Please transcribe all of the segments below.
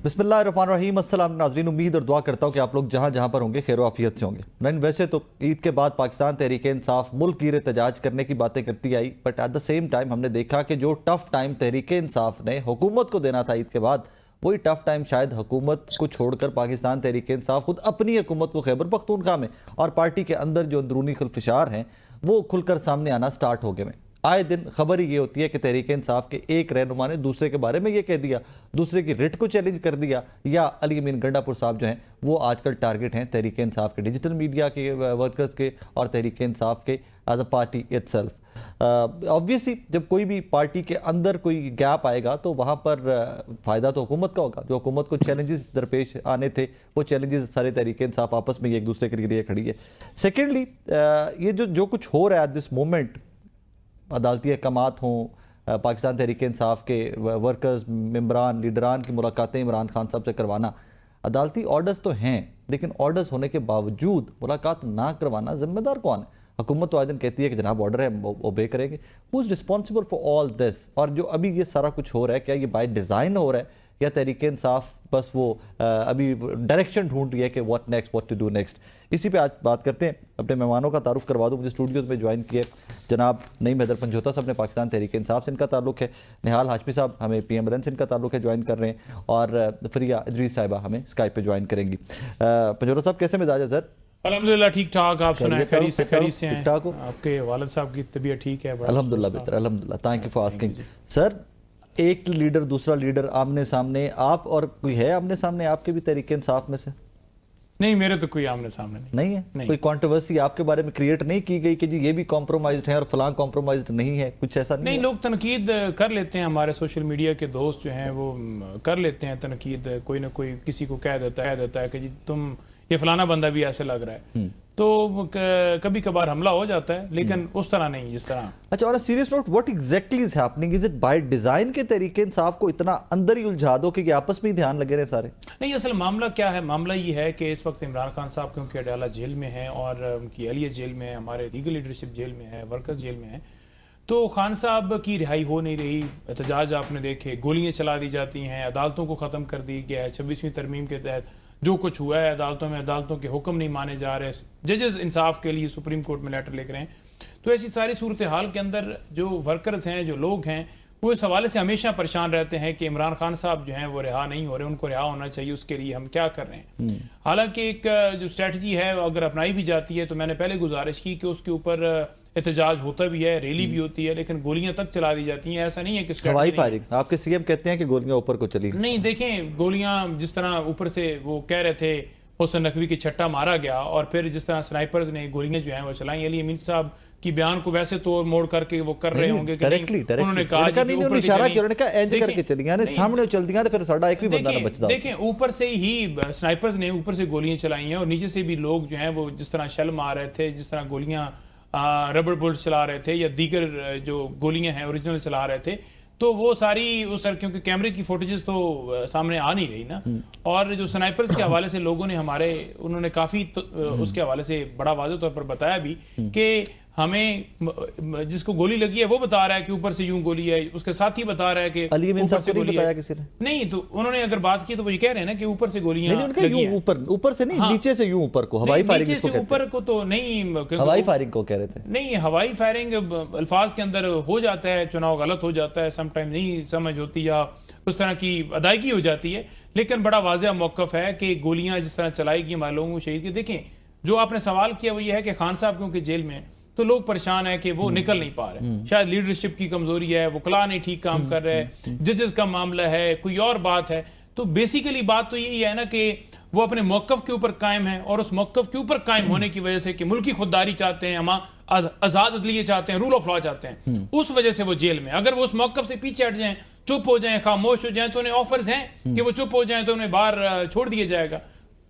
बिस्मिल्लाहिर्रहमानिर्रहीम। अस्सलाम नाज़रीन, उम्मीद और दुआ करता हूँ कि आप लोग जहाँ जहाँ पर होंगे खैर आफियत से होंगे। नहीं, वैसे तो ईद के बाद पाकिस्तान तहरीक इंसाफ मुल्क गिर एहतजाज करने की बातें करती आई, but at the same time हमने देखा कि जो टफ टाइम तहरीक इंसाफ ने हुकूमत को देना था ईद के बाद, वही टफ टाइम शायद हुकूमत को छोड़कर पाकिस्तान तहरीक इंसाफ खुद अपनी हुकूमत को खैबर पख्तूनख्वा में और पार्टी के अंदर जो अंदरूनी खुलफिशार हैं वो खुलकर सामने आना स्टार्ट हो गए हैं। आए दिन खबर ही ये होती है कि तहरीक इंसाफ के एक रहनुमा ने दूसरे के बारे में ये कह दिया, दूसरे की रिट को चैलेंज कर दिया, या अली अमीन गंडापुर साहब जो हैं वो आजकल टारगेट हैं तहरीक इंसाफ के डिजिटल मीडिया के वर्कर्स के और तहरीक इंसाफ के as a party itself. Obviously जब कोई भी पार्टी के अंदर कोई गैप आएगा तो वहाँ पर फ़ायदा तो हुकूमत का होगा। जो हुकूमत को चैलेंजेस दरपेश आने थे वो चैलेंजेस सारे तहरीक इंसाफ आपस में एक दूसरे के लिए खड़ी है। सेकेंडली ये जो कुछ हो रहा है एट दिस मोमेंट, अदालती अहकामात हों, पाकिस्तान तहरीक इंसाफ के वर्कर्स मेंबरान लीडरान की मुलाकातें इमरान खान साहब से करवाना, अदालती ऑर्डर्स तो हैं लेकिन ऑर्डर्स होने के बावजूद मुलाकात ना करवाना जिम्मेदार कौन है? हुकूमत तो आज दिन कहती है कि जनाब ऑर्डर है ओबे करेंगे। Who is responsible for all this? और जो अभी ये सारा कुछ हो रहा है, क्या ये बाय डिज़ाइन हो रहा है या तहरीक इंसाफ बस वो अभी डायरेक्शन ढूंढ रही है कि what next, what to do next? इसी पे आज बात करते हैं। अपने मेहमानों का तारुफ करवा दूँ। मुझे स्टूडियोज़ में ज्वाइन किए जनाब नईम हैदर पंजोता साहब ने, पाकिस्तान तहरीक इंसाफ से इनका ताल्लुक है। निहाल हाशमी साहब हमें PMLN से इनका ताल्लुक है, ज्वाइन कर रहे हैं। और फरिया इदरीस साहिबा हमें स्काइप पे ज्वाइन करेंगी। पंजोता साहब कैसे मिजाज है सर? अल्हम्दुलिल्लाह ठीक ठाक। आप सुनाएं, खैरियत से हैं? ठीक-ठाक हो? आपके वालिद साहब की तबीयत ठीक है? अल्हम्दुलिल्लाह बेहतर, अल्हम्दुलिल्लाह, thank you for asking. Sir, एक लीडर दूसरा लीडर आमने सामने, आप और कोई है आमने सामने आपके भी तहरीक इंसाफ में से? नहीं, मेरे तो कोई आमने सामने नहीं है। नहीं। कोई कंट्रोवर्सी आपके बारे में क्रिएट नहीं की गई कि जी ये भी कॉम्प्रोमाइज्ड है और फलां कॉम्प्रोमाइज्ड नहीं है, कुछ ऐसा नहीं? लोग तनकीद कर लेते हैं, हमारे सोशल मीडिया के दोस्त जो हैं वो कर लेते हैं तनकीद, कोई ना कोई किसी को कह देता है कि जी तुम ये फलाना बंदा भी ऐसे लग रहा है, तो कभी कभार हमला हो जाता है, लेकिन उस तरह नहीं जिस तरह। अच्छा, और serious note, what exactly is happening? Is it by design के तरीके इंसाफ को इतना अंदर ही उलझा दो कि आपस में ही ध्यान लगे रहे सारे? नहीं, असल मामला क्या है? मामला ये है कि इस वक्त इमरान खान साहब क्योंकि अडाला जेल में है और उनकी अहलिया जेल में है, हमारे लीगल लीडरशिप जेल में है, वर्कर्स जेल में है, तो खान साहब की रिहाई हो नहीं रही। एहतजाज आपने देखे, गोलियां चला दी जाती हैं, अदालतों को ख़त्म कर दी गया है। 26वीं तरमीम के तहत जो कुछ हुआ है अदालतों में, अदालतों के हुक्म नहीं माने जा रहे, जजेस इंसाफ के लिए सुप्रीम कोर्ट में लेटर लिख रहे हैं। तो ऐसी सारी सूरत हाल के अंदर जो वर्कर्स हैं, जो लोग हैं, वो इस हवाले से हमेशा परेशान रहते हैं कि इमरान खान साहब जो हैं वो रिहा नहीं हो रहे, उनको रिहा होना चाहिए, उसके लिए हम क्या कर रहे हैं। हालांकि एक जो स्ट्रैटेजी है अगर अपनाई भी जाती है तो मैंने पहले गुजारिश की कि उसके ऊपर एहतजाज होता भी है, रैली भी होती है, लेकिन गोलियां तक चला दी जाती हैं। ऐसा नहीं है कि हवाई फायरिंग, आपके CM कहते हैं कि गोलियां ऊपर को चली। नहीं, देखें, गोलियां जिस तरह ऊपर से वो कह रहे थे हुसैन नकवी की छट्टा मारा गया, और फिर जिस तरह स्नाइपर्स ने गोलियां जो हैं वो चलाई, अली अमीन साहब की बयान को वैसे तो मोड़ करके वो कर रहे होंगे कि उन्होंने कहा कि ऊपर इशारा किया, उन्होंने कहा एंज करके चलियां ने, सामने चलदियां तो फिर साडा एक भी बंदा ना बचदा। देखें, ऊपर से ही स्नाइपर्स ने ऊपर से गोलियां चलाई हैं और नीचे से भी लोग जो हैं वो जिस तरह शेल मार रहे थे, जिस तरह गोलियां रबर बुलेट्स चला रहे थे या दीगर जो गोलियां हैं ओरिजिनल चला रहे थे, तो वो सारी उस क्योंकि कैमरे की फुटेजेस तो सामने आ नहीं रही ना, और जो स्नाइपर्स के हवाले से लोगों ने उन्होंने काफ़ी उसके हवाले से बड़ा वाज़ेह तौर पर बताया भी कि हमें जिसको गोली लगी है वो बता रहा है कि ऊपर से यूं गोली है, उसके साथ ही बता रहा है कि अली अमीन साहब को नहीं बताया किसी ने? नहीं, तो उन्होंने अगर बात की तो वो ये कह रहे हैं ना कि ऊपर से गोलियां लगी हैं। ऊपर से नहीं, नीचे से यूं ऊपर को, हवाई फायरिंग नीचे से ऊपर को तो नहीं, हवाई फायरिंग को कह रहे थे। नहीं, हवाई फायरिंग अल्फाज के अंदर हो जाता है, चुनाव गलत हो जाता है, समटाइम नहीं समझ होती या उस तरह की अदायगी हो जाती है, लेकिन बड़ा वाज़ेह मौक़िफ़ है कि गोलियां जिस तरह चलाई गई हमारे लोगों को शहीद की। देखें, जो आपने सवाल किया वो ये है कि खान साहब क्योंकि जेल में तो लोग परेशान है कि वो निकल नहीं पा रहे, शायद लीडरशिप की कमजोरी है, वकला नहीं ठीक काम कर रहे, जजेस का मामला है, कोई और बात है। तो बेसिकली बात तो यही है ना कि वो अपने मौक़िफ़ के ऊपर कायम है, और उस मौक़िफ़ के ऊपर कायम होने की वजह से कि मुल्की खुददारी चाहते हैं, हम आज़ाद अदलिया चाहते हैं, रूल ऑफ लॉ चाहते हैं, उस वजह से वो जेल में। अगर वो उस मौक़िफ़ से पीछे हट जाएं, चुप हो जाएं, खामोश हो जाएं, तो उन्हें ऑफर्स हैं कि वो चुप हो जाएं तो उन्हें बाहर छोड़ दिया जाएगा।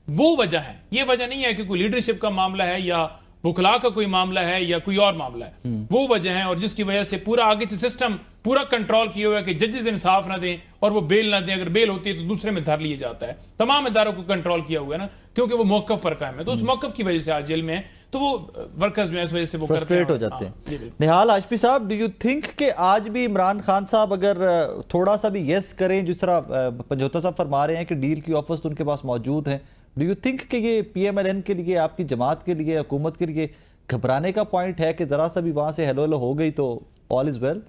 वो वजह है, ये वजह नहीं है कि कोई लीडरशिप का मामला है या वकला का कोई मामला है या कोई और मामला है, वो वजह है, और जिसकी वजह से पूरा आगे से सिस्टम पूरा कंट्रोल किया हुआ है कि जजेस इंसाफ ना दें और वो बेल ना दें, अगर बेल होती है तो दूसरे में धर लिया जाता है। तमाम इदारों को कंट्रोल किया हुआ है ना, क्योंकि वो मौकफ पर कायम है, तो उस मौकफ की वजह से आज जेल में है, तो वो वर्कर्स जो है इस वजह से वो फ्रस्ट्रेट हो जाते हैं। निहाल हाशमी साहब, डू यू थिंक कि आज भी इमरान खान साहब अगर थोड़ा सा भी यस करें, जिस तरह पंजोता साहब फरमा रहे हैं कि डील की ऑफर्स तो उनके पास मौजूद हैं, डू यू थिंक कि ये PMLN के लिए, आपकी जमात के लिए, हुकूमत के लिए घबराने का पॉइंट है कि जरा सा भी वहां से हेलो हेलो हो गई तो ऑल इज वेल?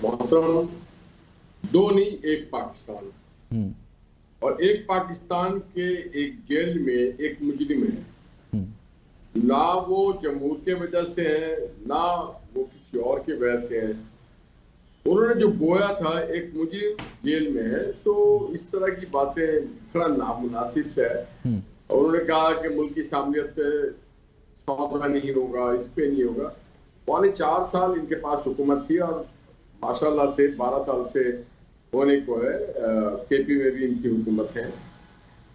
मोहतरम, दो नहीं एक पाकिस्तान, और एक पाकिस्तान के एक जेल में एक मुजरिम है, ना वो जमहूर के वजह से है ना वो किसी और के वजह से है। उन्होंने जो बोया था एक मुजरिम जेल में है, तो इस तरह की बातें बड़ा नामुनासिब है। और उन्होंने कहा कि मुल्क की सामनियत पे सौदा नहीं होगा, इस पे नहीं होगा। 4.25 साल इनके पास हुकूमत थी और माशाल्लाह से 12 साल से होने को है, KP में भी इनकी हुकूमत है।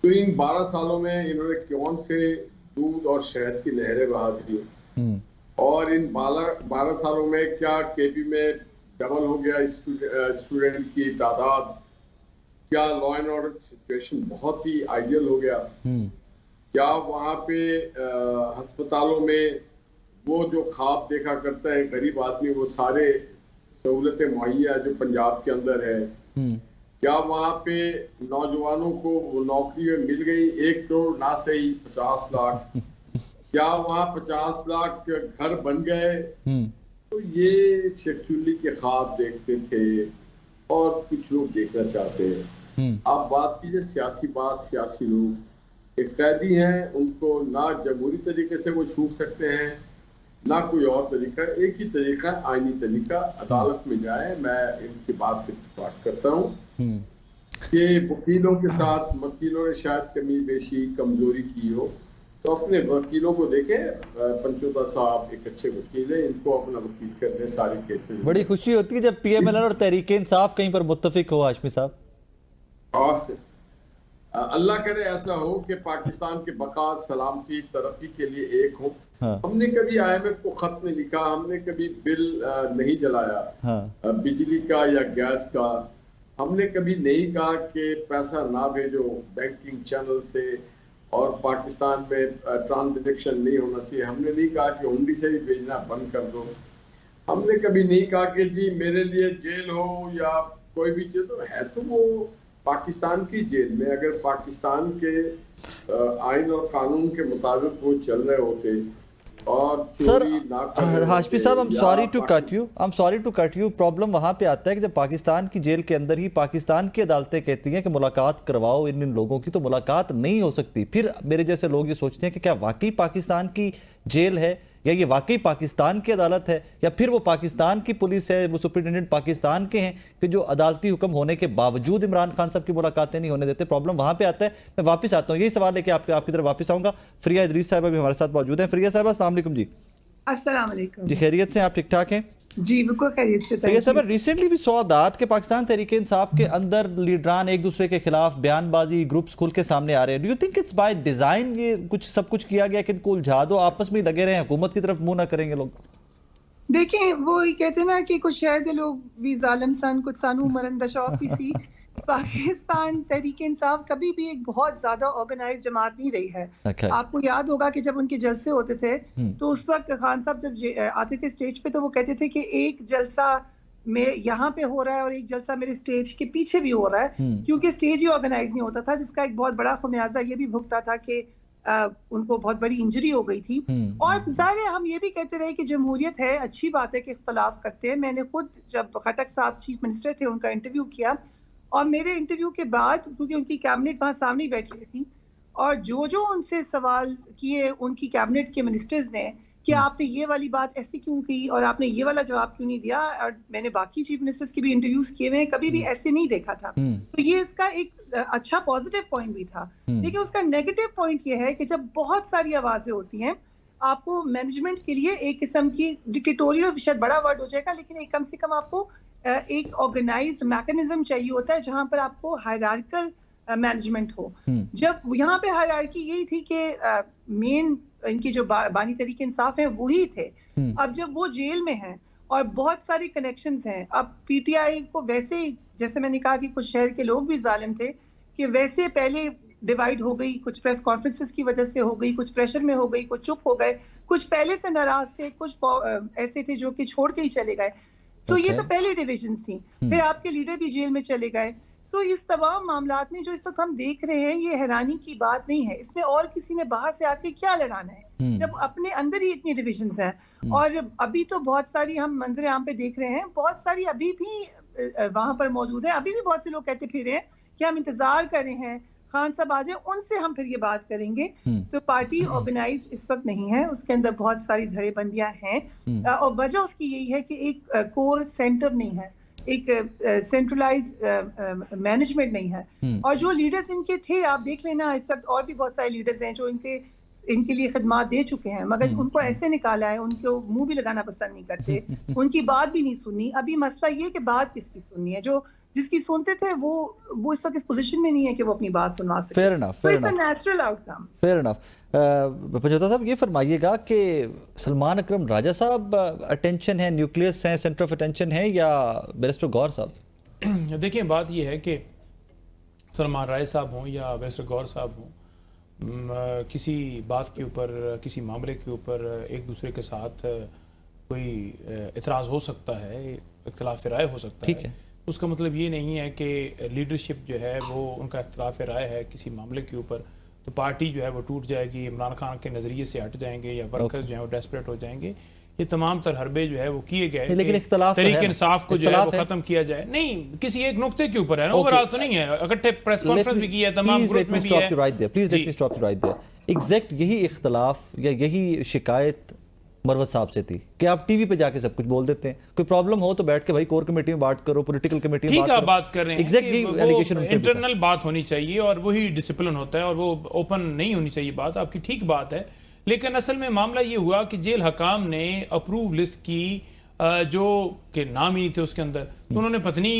तो इन 12 सालों में इन्होंने कौन से दूध और शहद की नहरें बहा दी, और इन 12 सालों में क्या KP में डबल हो गया स्टूडेंट की तादाद, क्या लॉ एंड ऑर्डर सिचुएशन बहुत ही आइडियल हो गया, क्या वहाँ पे अस्पतालों में वो जो ख्वाब देखा करता है गरीब आदमी, वो सारे सहूलतें मुहैया जो पंजाब के अंदर है, क्या वहाँ पे नौजवानों को वो नौकरी मिल गई 1 करोड़ ना सही 50 लाख, क्या वहाँ 50 लाख घर बन गए। तो ये शेड्यूली के ख्वाब देखते थे और कुछ लोग देखना चाहते हैं। आप बात कीजिए सियासी बात, सियासी लोग एक कैदी हैं, उनको ना जमहूरी तरीके से वो छूट सकते हैं ना कोई और तरीका, एक ही तरीका आईनी तरीका, अदालत में जाए। मैं इनकी बात से इत्तेफाक करता हूँ कि वकीलों के साथ वकीलों ने शायद कमी बेशी कमजोरी की हो, तो अपने वकीलों को देखें। पंचोता साहब एक अच्छे वकील हैं, इनको अपना वकील करने सारे केसेस। बड़ी खुशी होती है जब PMLN और तहरीक इंसाफ कहीं पर मुत्तफिक हो हाशमी साहब। और अल्लाह करे ऐसा हो कि पाकिस्तान के बका, सलामती, तरक्की के लिए एक हो। हमने कभी IMF को खत नहीं लिखा, हमने कभी बिल नहीं जलाया बिजली का या गैस का, हमने कभी नहीं कहा कि पैसा ना भेजो बैंकिंग चैनल से और पाकिस्तान में ट्रांजैक्शन नहीं होना चाहिए, हमने नहीं कहा कि हुंडी से भी भेजना बंद कर दो, हमने कभी नहीं कहा कि जी मेरे लिए जेल हो या कोई भी चीज है, तो वो पाकिस्तान की जेल में अगर पाकिस्तान के आइन और कानून के मुताबिक वो चल रहे होते और सर हाशमी साहब, I'm sorry to cut you, problem वहां पे आता है कि जब पाकिस्तान की जेल के अंदर ही पाकिस्तान की अदालतें कहती हैं कि मुलाकात करवाओ इन लोगों की, तो मुलाकात नहीं हो सकती। फिर मेरे जैसे लोग ये सोचते हैं कि क्या वाकई पाकिस्तान की जेल है, या ये वाकई पाकिस्तान की अदालत है, या फिर वो पाकिस्तान की पुलिस है, वो सुप्रिंटेंडेंट पाकिस्तान के हैं कि जो अदालती हुक्म होने के बावजूद इमरान खान साहब की मुलाकातें नहीं होने देते। प्रॉब्लम वहां पे आता है। मैं वापस आता हूँ, यही सवाल लेके आपकी तरफ वापस आऊंगा। फ्रिया इदरीस साहब भी हमारे साथ मौजूद हैं। फ्रिया साहब अस्सलाम वालेकुम जी। अस्सलाम वालेकुम जी, खैरियत से? आप ठीक ठाक हैं? जी बिल्कुल खैरियत से। फ्रिया साहब, रिसेंटली वी सॉ दैट कि पाकिस्तान तहरीक इंसाफ के अंदर लीडरान एक दूसरे के खिलाफ बयानबाजी ग्रुप्स खुल के सामने आ रहे हैं। Do you think it's by design ये सब कुछ किया गया कि इनको उलझा दो, आपस में लगे रहे, हुकूमत की तरफ मुंह ना करेंगे लोग? देखें, वो ये कहते हैं ना कि कुछ शहर के लोग भी जालिम सन, कुछ सानू मरन दशौक सी। पाकिस्तान तहरीक इंसाफ कभी भी एक बहुत ज्यादा ऑर्गेनाइज जमात नहीं रही है। आपको याद होगा कि जब उनके जलसे होते थे तो उस वक्त खान साहब जब आते थे स्टेज पे तो वो कहते थे कि एक जलसा में यहाँ पे हो रहा है और एक जलसा मेरे स्टेज के पीछे भी हो रहा है, क्योंकि स्टेज ही ऑर्गेनाइज नहीं होता था, जिसका एक बहुत बड़ा खमियाजा ये भी भुगता था कि उनको बहुत बड़ी इंजरी हो गई थी। और जाहिर है हम ये भी कहते रहे कि जमहूरियत है, अच्छी बात है कि इख्तलाफ करते हैं। मैंने खुद जब खटक साहब चीफ मिनिस्टर थे उनका इंटरव्यू किया, और मेरे इंटरव्यू के बाद क्योंकि उनकी कैबिनेट वहाँ सामने बैठी हुई थी और जो उनसे सवाल किए उनकी कैबिनेट के मिनिस्टर्स ने कि आपने ये वाली बात ऐसी क्यों की और आपने ये वाला जवाब क्यों नहीं दिया, और मैंने बाकी चीफ मिनिस्टर्स के भी इंटरव्यूज किए हुए हैं, कभी भी ऐसे नहीं देखा था। तो ये इसका एक अच्छा पॉजिटिव पॉइंट भी था। लेकिन उसका नेगेटिव पॉइंट ये है कि जब बहुत सारी आवाजें होती हैं, आपको मैनेजमेंट के लिए एक किस्म की डिक्टेटोरियल, शायद बड़ा वर्ड हो जाएगा, लेकिन एक कम से कम आपको एक ऑर्गेनाइज्ड मैकेनिज्म चाहिए होता है जहां पर आपको हायरार्किकल मैनेजमेंट हो। जब यहाँ पे हायरार्की यही थी कि मेन इनकी जो बानी तरीके इंसाफ है वही थे। अब जब वो जेल में हैं और बहुत सारे कनेक्शंस हैं, अब पीटीआई को वैसे ही, जैसे मैंने कहा कि कुछ शहर के लोग भी जालिम थे, कि वैसे पहले डिवाइड हो गई, कुछ प्रेस कॉन्फ्रेंसेस की वजह से हो गई, कुछ प्रेशर में हो गई, कुछ चुप हो गए, कुछ पहले से नाराज थे, कुछ ऐसे थे जो कि छोड़ के ही चले गए। सो ये तो पहली डिविजन्स थी। फिर आपके लीडर भी जेल में चले गए। सो इस तमाम मामलात में जो इस वक्त हम देख रहे हैं, ये हैरानी की बात नहीं है। इसमें और किसी ने बाहर से आके क्या लड़ाना है जब अपने अंदर ही इतनी डिविजन्स हैं। और अभी तो बहुत सारी हम मंजर आम पे देख रहे हैं, बहुत सारी अभी भी वहां पर मौजूद है। अभी भी बहुत से लोग कहते फिर रहे हैं कि हम इंतजार कर रहे हैं खान साहब आ जाए, उनसे हम फिर ये बात करेंगे। तो पार्टी ऑर्गेनाइज्ड इस वक्त नहीं है, उसके अंदर बहुत सारी धड़ेबंदियां हैं और वजह उसकी यही है कि एक कोर सेंटर नहीं है, एक सेंट्रलाइज्ड मैनेजमेंट नहीं है। और जो लीडर्स इनके थे, आप देख लेना इस वक्त और भी बहुत सारे लीडर्स हैं जो इनके लिए खिदमात दे चुके हैं, मगर उनको ऐसे निकाला है, उनको मुंह भी लगाना पसंद नहीं करते, उनकी बात भी नहीं सुनी। अभी मसला ये कि बात किसकी सुननी है, जो जिसकी सुनते थे वो इस वक्त इस पोजीशन में नहीं है कि वो अपनी बात सुनवा सके। Fair enough, fair enough, natural outcome. Fair enough. Panjota साहब, ये फरमाइएगा कि सलमान अकरम राजा साहब अटेंशन है, न्यूक्लियस हैं, सेंटर ऑफ अटेंशन है, या बैरिस्टर गौर साहब? देखिए, बात ये है कि सलमान राय साहब हों या बैरिस्टर गौर साहब हों, किसी बात के ऊपर, किसी मामले के ऊपर एक दूसरे के साथ कोई इतराज़ हो सकता है, इख्तिलाफ राय हो सकता है। उसका मतलब ये नहीं है कि लीडरशिप जो है वो उनका इख्तिलाफ राय है किसी मामले के ऊपर तो पार्टी जो है वो टूट जाएगी, इमरान खान के नज़रिए से हट जाएंगे या वर्कर्स जो है वो डेस्परेट हो जाएंगे। ये तमाम तर हरबे जो है वो किए गए, लेकिन इख्तिलाफ तरीके इंसाफ को जो है वो खत्म किया जाए। नहीं, किसी एक नुक्ते के ऊपर है ना, ओवरऑल तो नहीं है। इकट्ठे प्रेस कॉन्फ्रेंस भी की है, तमाम ग्रुप में भी है। Please let me stop you right there. Exact यही इख्तिलाफ या यही शिकायत मरवत साहब से थी कि आप टीवी पे जाके सब कुछ बोल देते हैं, कोई प्रॉब्लम हो तो बैठ के भाई कोर कमेटी में बात करो, पॉलिटिकल कमेटी में ठीक है, बात कर रहे हैं। एग्जैक्टली एलिगेशन इंटरनल बात होनी चाहिए और वही डिसिप्लिन होता है और वो ओपन नहीं होनी चाहिए बात। आपकी ठीक बात है, लेकिन असल में मामला ये हुआ कि जेल हकाम ने अप्रूव लिस्ट की जो के नाम ही नहीं थे उसके अंदर, तो उन्होंने पत्नी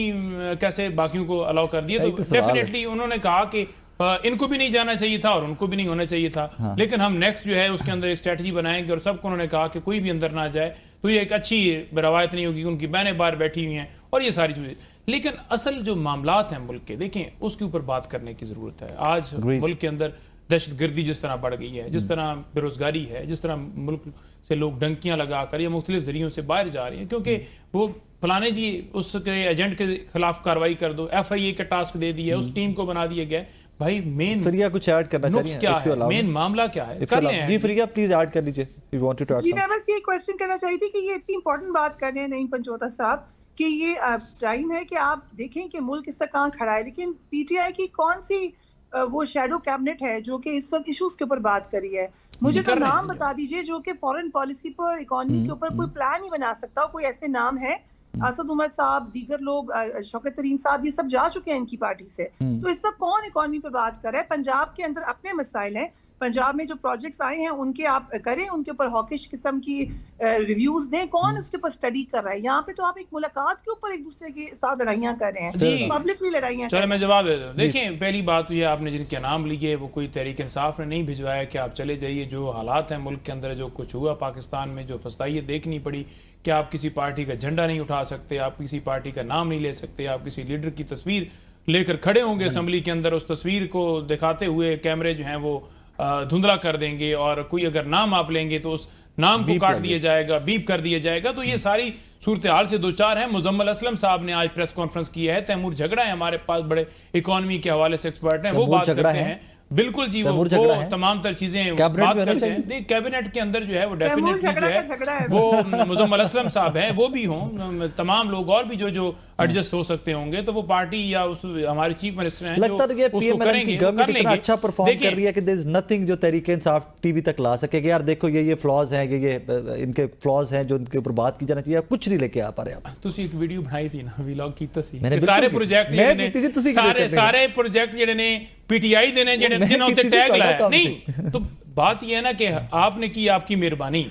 कैसे बाकियों को अलाउ कर दिया। तो डेफिनेटली उन्होंने कहा कि इनको भी नहीं जाना चाहिए था और उनको भी नहीं होना चाहिए था। हाँ। लेकिन हम नेक्स्ट जो है उसके अंदर एक स्ट्रेटजी बनाएंगे और सबको उन्होंने कहा कि कोई भी अंदर ना जाए, तो ये एक अच्छी रवायत नहीं होगी। उनकी बहनें बाहर बैठी हुई हैं और ये सारी चीजें। लेकिन असल जो मामलात हैं मुल्क के, देखें उसके ऊपर बात करने की जरूरत है। आज मुल्क के अंदर दहशतगर्दी जिस तरह बढ़ गई है, जिस तरह बेरोजगारी है, जिस तरह मुल्क से लोग डंकियां लगाकर या मुख्तलिफ जरियों से बाहर जा रही हैं क्योंकि वो फलाने जी उसके एजेंट के खिलाफ कार्रवाई कर दो, FIA का टास्क दे दिया, उस टीम को बना दिया गया। भाई मेन फरिया कुछ ऐड करना चाहिए, क्या है, मेन मामला क्या है, कर लें जी। फरिया प्लीज ऐड कर लीजिए, वी वांट टू जी। मैं बस ये क्वेश्चन करना चाहती थी कि ये इतनी इंपॉर्टेंट बात कर रहे हैं नहीं पंचोता साहब कि ये टाइम है कि आप देखें कि मुल्क इससे कहाँ खड़ा है, लेकिन PTI की कौन सी वो शैडो कैबिनेट है जो कि इस वक्त इश्यूज के ऊपर बात कर रही है? मुझे तो नाम बता दीजिए जो कि फॉरेन पॉलिसी पर, इकोनॉमी के ऊपर कोई प्लान ही बना सकता हो। कोई ऐसे नाम है? असद उमर साहब, दीगर लोग, शौकत तरीन साहब, ये सब जा चुके हैं इनकी पार्टी से। तो इस वक्त कौन इकोनॉमी पे बात कर रहा है? पंजाब के अंदर अपने मसाइल हैं, पंजाब में जो प्रोजेक्ट्स आए हैं उनके आप करें, उनके ऊपर हॉकिश किस्म की रिव्यूज दें। कौन उसके ऊपर स्टडी कर रहा है? यहाँ पे तो आप एक मुलाकात के ऊपर एक दूसरे के साथ लड़ाइयाँ कर रहे हैं, पब्लिकली लड़ाइयाँ। चलो मैं जवाब दे दूं। देखिए, पहली बात ये, आपने जिनके नाम लिए वो कोई तहरीक इंसाफ ने नहीं भिजवाया कि आप चले जाइए। जो हालात हैं मुल्क के अंदर, जो कुछ हुआ पाकिस्तान में, जो फसाइयत देखनी पड़ी कि आप किसी पार्टी का झंडा नहीं उठा सकते, आप किसी पार्टी का नाम नहीं ले सकते, आप किसी लीडर की तस्वीर लेकर खड़े होंगे असेंबली के अंदर, उस तस्वीर को दिखाते हुए कैमरे जो हैं वो धुंधला कर देंगे और कोई अगर नाम आप लेंगे तो उस नाम को काट दिया जाएगा, बीप कर दिया जाएगा। तो ये सारी सूरत हाल से दो चार है। मुजम्मल असलम साहब ने आज प्रेस कॉन्फ्रेंस की है। तैमूर झगड़ा है हमारे पास, बड़े इकोनॉमी के हवाले से एक्सपर्ट हैं, वो बात करते हैं। बिल्कुल जी, वो तमाम तर चीजें बात करते हैं। कैबिनेट के अंदर जो है वो डेफिनेटली जो है वो मुजम्मल असलम साहब हैं, वो भी हों, तमाम लोग और भी जो एडजस्ट हो सकते होंगे, तो वो पार्टी या उस हमारे चीफ मिनिस्टर हैं जो उसको करेंगे, कर लेंगे। अच्छा परफॉर्म कर रही है कि देयर इज नथिंग जो तहरीक इंसाफ टीवी तक ला सकेगा। यार देखो ये फ्लॉज हैं, ये इनके फ्लॉज हैं जो इनके ऊपर बात की जाना चाहिए, कुछ नहीं लेके आ पा रहे आप। ਤੁਸੀਂ ਇੱਕ ਵੀਡੀਓ ਬਣਾਈ ਸੀ ਨਾ, ਵਲੌਗ ਕੀਤਾ ਸੀ, ਸਾਰੇ ਪ੍ਰੋਜੈਕਟ ਸਾਰੇ ਪ੍ਰੋਜੈਕਟ ਜਿਹੜੇ ਨੇ PTI ਦੇ ਨੇ जिन्होंने ਉੱਤੇ टैग लाया। नहीं, तो बात यह है ना कि आपने की, आपकी मेहरबानी,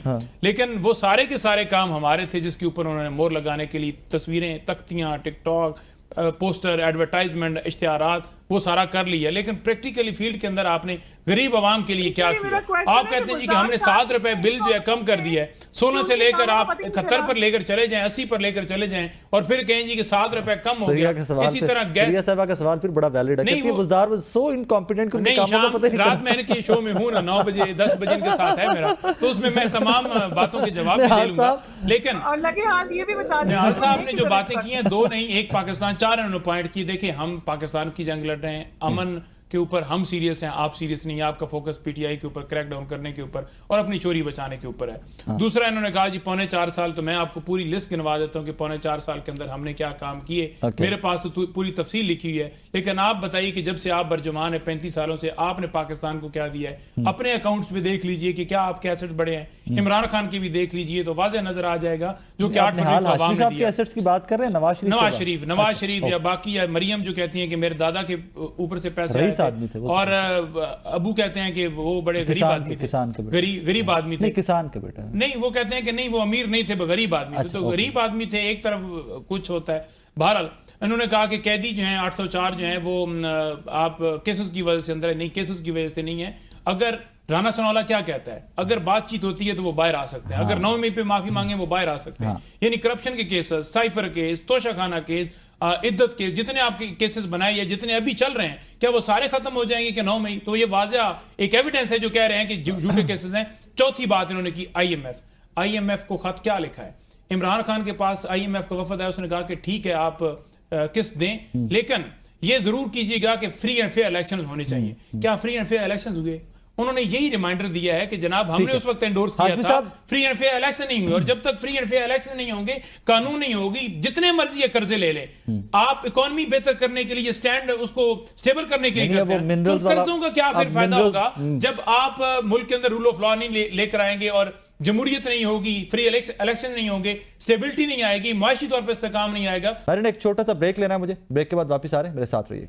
लेकिन वो सारे के सारे काम हमारे थे जिसके ऊपर उन्होंने मोहर लगाने के लिए तस्वीरें, तख्तियां, टिकटॉक, पोस्टर, एडवर्टाइजमेंट, इश्तिहारात वो सारा कर लिया, लेकिन प्रैक्टिकली फील्ड के अंदर आपने गरीब आवाम के लिए क्या मेरा किया? question आप है कहते कि हैं जी कि हमने गुजरात 7 रुपए बिल जो है कम कर दिया है, 16 से क्योंकि लेकर किसानों आप को पता ही नहीं 71 पर चला। लेकर चले जाएं, 80 पर लेकर चले जाएं और फिर कहें जी कि 7 रुपए कम हो रिया गया। के सवाल इसी पे- तरह रिया गैस साहबा का सवाल फिर बड़ा वैलिड है, नहीं, क्योंकि वो- बुज़दार वाज सो इनकॉम्पिटेंट कि उनके नहीं, कामों का शाम पता ही नहीं रात चला। में इनके शो में हूँ ना, 9 बजे 10 बजे इनके साथ है मेरा, तो उसमें मैं तमाम बातों के जवाब भी दे निहाल लूंगा। साहब। लेकिन और लगे हाथ ये भी बता दें निहाल साहब ने जो बातें की हैं, 2 नहीं 1 पाकिस्तान, 4 इन्होंने पॉइंट की। देखिए, हम पाकिस्तान की जंग लड़ रहे हैं, अमन के ऊपर हम सीरियस हैं, आप सीरियस नहीं है। आपका फोकस पीटीआई के ऊपर क्रैक डाउन करने के ऊपर और अपनी चोरी बचाने के ऊपर है। दूसरा इन्होंने कहा जी 4.25 साल, तो मैं आपको पूरी लिस्ट गिनवा देता हूं कि 4.25 साल के अंदर हमने क्या काम किए। मेरे पास तो पूरी तफसील लिखी हुई है, लेकिन आप बताइए कि जब से आप बरजुमान है 35 सालों से, आपने पाकिस्तान को क्या दिया है? अपने अकाउंट्स में देख लीजिए कि क्या आपके एसेट्स बढ़े हैं। इमरान खान की भी देख लीजिए तो वाज़ेह नजर आ जाएगा जो कि 8 फरवरी को अवाम ने साहब के दिया। एसेट्स की बात कर रहे हैं, नवाज शरीफ या बाकी, या मरियम जो कहती हैं कि मेरे दादा के ऊपर से पैसे रईस आए थे, आदमी थे वो, और अबू कहते हैं कि वो बड़े गरीब किसान आदमी के- किसान के थे, बेटे। गरीब आदमी थे। नहीं, किसान के बेटा। नहीं, वो कहते हैं कि नहीं वो अमीर नहीं थे, वो गरीब आदमी थे। अच्छा, तो ओके। गरीब आदमी थे, एक तरफ कुछ होता है। बहरहाल इन्होंने कहा कि कैदी जो हैं 804 जो हैं वो आप केसेस की वजह से अंदर है, नहीं केसेस की वजह से नहीं है। अगर राना सनौला क्या कहता है, अगर बातचीत होती है तो वो बाहर आ सकते हैं, अगर 9 मई पे माफी मांगे वो बाहर आ सकते हैं। यानी करप्शन के cases, cipher case, Toshakhana case, इद्दत केस, जितने आपके केसेस बनाए या जितने अभी चल रहे हैं, क्या वो सारे खत्म हो जाएंगे कि 9 मई? तो ये वाज़ेह एक एविडेंस है जो कह रहे हैं कि झूठे केसेस हैं। चौथी बात इन्होंने की, IMF को खत क्या लिखा है? इमरान खान के पास IMF का वफद है, उसने कहा कि ठीक है आप किस्त दें, लेकिन ये जरूर कीजिएगा कि फ्री एंड फेयर इलेक्शन होने चाहिए। क्या फ्री एंड फेयर इलेक्शन हुए? उन्होंने यही रिमाइंडर दिया है कि जनाब हमने उस वक्त एंडोर्स किया हाशमी था, साहब। फ्री एंड फेयर इलेक्शन नहीं हुए, और जब तक फ्री एंड फेयर इलेक्शन नहीं होंगे, कानून नहीं होगी, जितने मर्जी ये कर्जे ले ले, आप इकोनॉमी बेहतर करने के लिए, स्टैंड उसको स्टेबल करने के लिए नहीं, करते वो हैं, minerals तो वाला- कर्जों का क्या फिर अब फायदा minerals- होगा जब आप मुल्क के अंदर रूल ऑफ लॉ नहीं लेकर आएंगे और जमहूरियत नहीं होगी, फ्री इलेक्शन नहीं होंगे, स्टेबिलिटी नहीं आएगी, माशी तौर पर इस्तेकाम नहीं आएगा। मैंने एक छोटा सा ब्रेक लेना है मुझे, ब्रेक के बाद वापस आ रहे हैं, मेरे साथ रहिए।